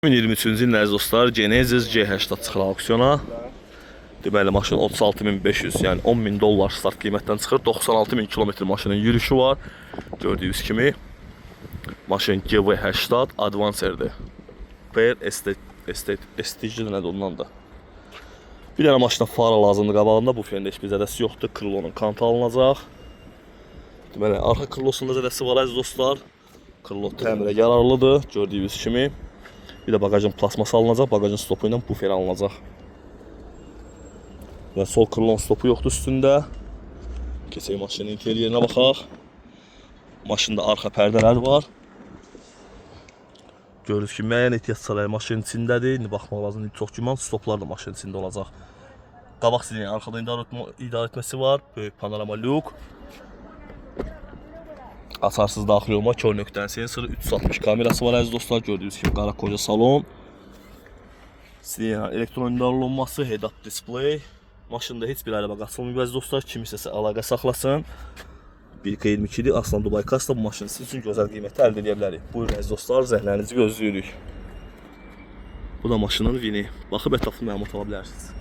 2023-cü ilin əziz dostlar, Genesis C80 çıxır auksiyona. Deməli, maşın 36.500, yəni 10.000 dollar start qiymətdən çıxır. 96.000 kilometr maşının yürüyüşü var. Gördüyünüz kimi. Maşın GV80 Advancer'dir. Per Estate nədir ondan da. Bir dənə maşına fara lazımdır qabağında. Bu fərində heç bir zədəsi yoxdur. Krılonun kantı alınacaq. Deməli, arxa krılosunda zədəsi var əziz dostlar. Krılo təmirə yararlıdır. Gördüyünüz kimi. Bir də bagajın plasması alınacaq, bagajın stopu ilə bufer alınacaq. Və sol krılon stopu yoxdur üstündə. Keçək maşının interyerinə baxaq. Maşında arxa pərdələr var. Görürüz ki, müəyyən ehtiyatçılar maşının içindədir. İndi baxmaq lazımdır, çox güman stoplar da maşının içində olacaq. Qabaq silini arxada idarə etməsi var. Böyük panorama lük. Açarsız daxil olma, kör nöqtənin sensoru, 360 kamerası var əziz dostlar. Gördüyünüz kimi qara koca salon. Silin elektron idarə olunması, head-up display. Maşında heç bir araba qaçılmıyor əziz dostlar. Kim istəsə əlaqə saxlasın. 1.22'dir. Aslan Dubai Kasla bu maşın sizin üçün gözəl qiyməti əldə edə bilərik. Buyurun əziz dostlar, zəhlərinizi gözləyirik. Bu da maşının vini. Baxıb ətraflı məlumat ala bilərsiniz.